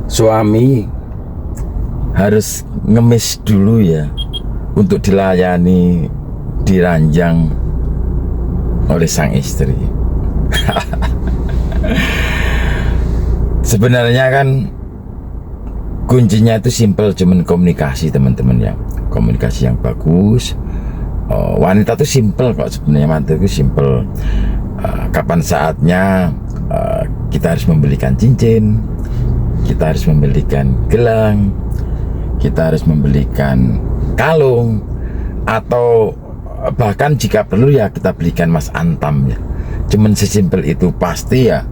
Suami harus ngemis dulu ya untuk dilayani, diranjang oleh sang istri. Sebenarnya kan kuncinya itu simple, cuman komunikasi teman-teman ya. Komunikasi yang bagus. Wanita itu simple kok sebenarnya, mantu itu simple. Kapan saatnya kita harus membelikan cincin, kita harus membelikan gelang, kita harus membelikan kalung, atau bahkan jika perlu ya kita belikan mas antam ya. Cuman sesimpel itu. Pasti ya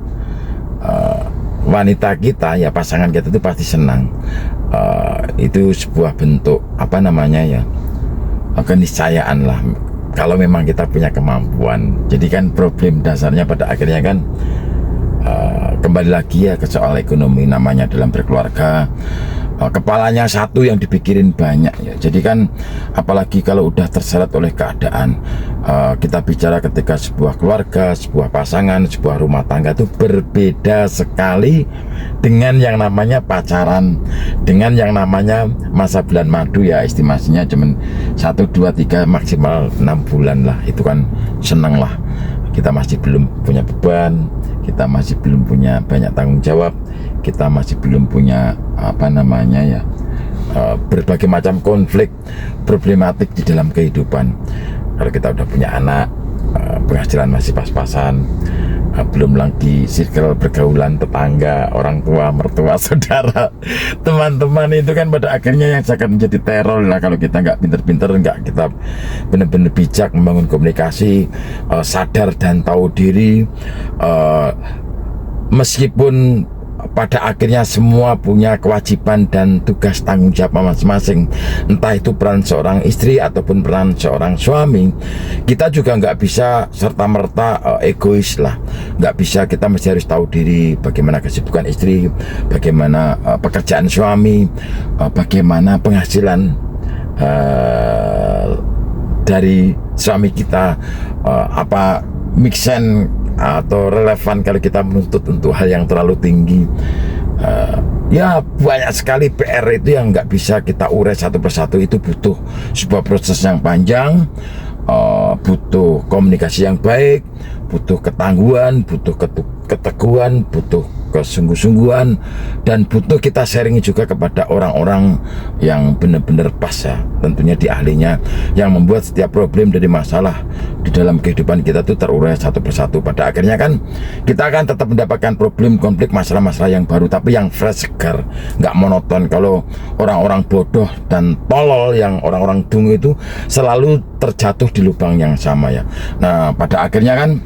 wanita kita ya, pasangan kita itu pasti senang. Itu sebuah bentuk apa namanya ya, keniscayaan lah kalau memang kita punya kemampuan. Jadi kan problem dasarnya pada akhirnya kan kembali lagi ya ke soal ekonomi. Namanya dalam berkeluarga, kepalanya satu yang dipikirin banyak ya. Jadi kan apalagi kalau udah terseret oleh keadaan. Kita bicara ketika sebuah keluarga, sebuah pasangan, sebuah rumah tangga itu berbeda sekali dengan yang namanya pacaran, dengan yang namanya masa bulan madu ya. Estimasinya cuman 1, 2, 3 maksimal 6 bulan lah. Itu kan seneng lah, kita masih belum punya beban, kita masih belum punya banyak tanggung jawab, kita masih belum punya apa namanya ya, berbagai macam konflik, problematik di dalam kehidupan. Kalau kita udah punya anak, penghasilan masih pas-pasan, belum lagi circle pergaulan tetangga, orang tua, mertua, saudara, teman-teman, itu kan pada akhirnya yang akan menjadi teror lah kalau kita nggak pinter-pinter, nggak kita benar-benar bijak membangun komunikasi, sadar dan tahu diri. Meskipun pada akhirnya semua punya kewajiban dan tugas tanggung jawab masing-masing, entah itu peran seorang istri ataupun peran seorang suami, kita juga nggak bisa serta-merta egois lah. Nggak bisa, kita mesti harus tahu diri bagaimana kesibukan istri, bagaimana pekerjaan suami, bagaimana penghasilan dari suami kita, apa make sense atau relevan kalau kita menuntut untuk hal yang terlalu tinggi. Ya banyak sekali PR itu yang nggak bisa kita urai satu persatu. Itu butuh sebuah proses yang panjang, butuh komunikasi yang baik, butuh ketangguhan, butuh keteguhan, butuh kesungguh-sungguhan, dan butuh kita sharing juga kepada orang-orang yang benar-benar pas ya, tentunya di ahlinya, yang membuat setiap problem dari masalah di dalam kehidupan kita itu terurai satu persatu. Pada akhirnya kan kita akan tetap mendapatkan problem, konflik, masalah-masalah yang baru, tapi yang fresh, segar, nggak monoton. Kalau orang-orang bodoh dan tolol, yang orang-orang dungu itu selalu terjatuh di lubang yang sama ya. Nah pada akhirnya kan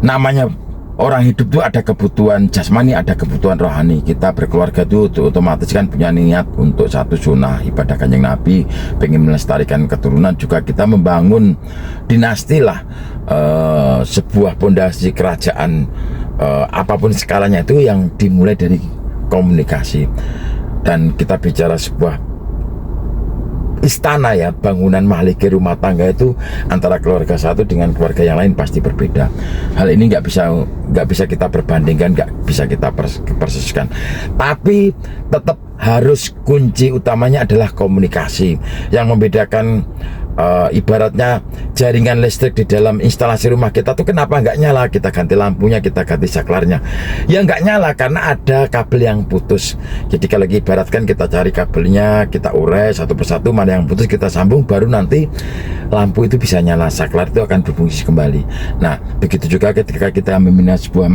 namanya orang hidup itu ada kebutuhan jasmani, ada kebutuhan rohani. Kita berkeluarga itu otomatis kan punya niat untuk satu sunnah ibadah Kanjeng Nabi, pengen melestarikan keturunan, juga kita membangun dinasti lah, sebuah pondasi kerajaan, apapun skalanya itu yang dimulai dari komunikasi. Dan kita bicara sebuah istana ya, bangunan mahligai rumah tangga itu antara keluarga satu dengan keluarga yang lain pasti berbeda. Hal ini nggak bisa kita perbandingkan, nggak bisa kita persesuaikan. Tapi tetap harus kunci utamanya adalah komunikasi. Yang membedakan ibaratnya jaringan listrik di dalam instalasi rumah kita tuh kenapa nggak nyala, kita ganti lampunya, kita ganti saklarnya, ya nggak nyala karena ada kabel yang putus. Jadi kalau ibaratkan kita cari kabelnya, kita urai satu persatu, mana yang putus kita sambung, baru nanti lampu itu bisa nyala, saklar itu akan berfungsi kembali. Nah begitu juga ketika kita membina sebuah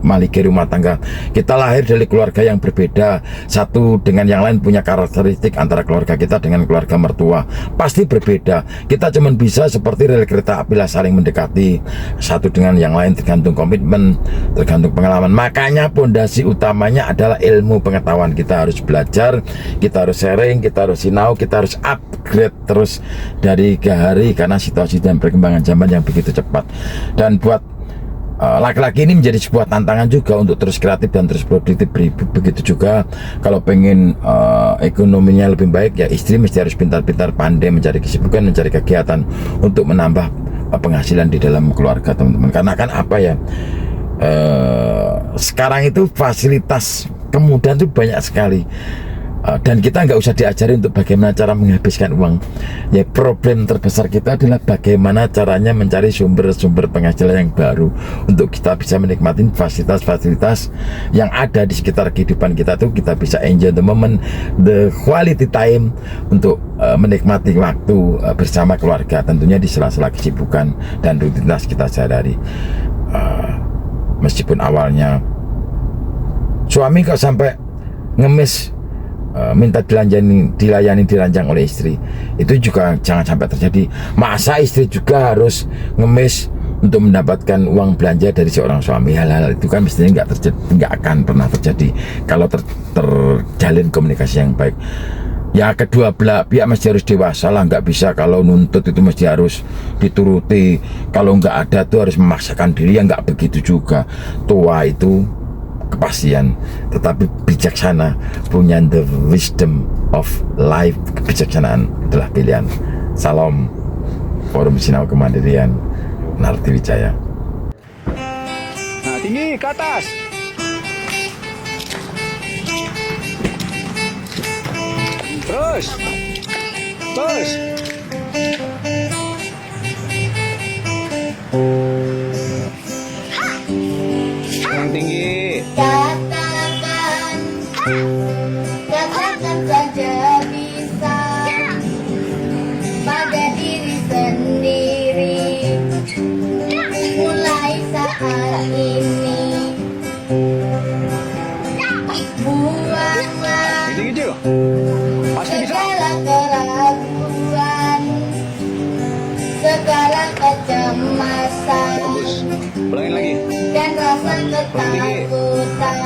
mahligai rumah tangga. Kita lahir dari keluarga yang berbeda, satu dengan yang lain punya karakteristik, antara keluarga kita dengan keluarga mertua pasti berbeda. Kita cuma bisa seperti rel kereta api lah, saling mendekati satu dengan yang lain, tergantung komitmen, tergantung pengalaman. Makanya pondasi utamanya adalah ilmu pengetahuan. Kita harus belajar, kita harus sharing, kita harus sinau, kita harus upgrade terus dari ke hari, karena situasi dan perkembangan zaman yang begitu cepat. Dan buat laki-laki ini menjadi sebuah tantangan juga untuk terus kreatif dan terus produktif. Begitu juga kalau pengen ekonominya lebih baik ya, istri mesti harus pintar-pintar pandai mencari kesibukan, mencari kegiatan untuk menambah penghasilan di dalam keluarga teman-teman. Karena kan apa ya, sekarang itu fasilitas kemudahan itu banyak sekali. Dan kita nggak usah diajari untuk bagaimana cara menghabiskan uang. Ya, problem terbesar kita adalah bagaimana caranya mencari sumber-sumber penghasilan yang baru untuk kita bisa menikmati fasilitas-fasilitas yang ada di sekitar kehidupan kita tuh. Kita bisa enjoy the moment, the quality time untuk menikmati waktu bersama keluarga, tentunya di sela-sela kesibukan dan rutinitas kita sehari-hari. Meskipun awalnya suami kok sampai ngemis minta dilayani diranjang oleh istri, itu juga jangan sampai terjadi. Masa istri juga harus ngemis untuk mendapatkan uang belanja dari seorang suami? Hal-hal itu kan mestinya nggak akan pernah terjadi kalau terjalin komunikasi yang baik. Ya, kedua belah pihak mesti harus dewasa lah, nggak bisa kalau nuntut itu mesti harus dituruti, kalau nggak ada tuh harus memaksakan diri, ya nggak begitu juga. Tua itu kepastian, tetapi bijaksana, punya the wisdom of life. Kebijaksanaan itulah pilihan. Salam Forum Sinau Kemandirian, Narti Wijaya. Nah, tinggi ke atas. Terus. Yang tinggi. Katakan saja bisa pada diri sendiri, mulai saat ini. Buanglah Gitu. Pasti bisa. segala keraguan, segala kecemasan, Bagus. Ulangin lagi. dan rasa ketakutan.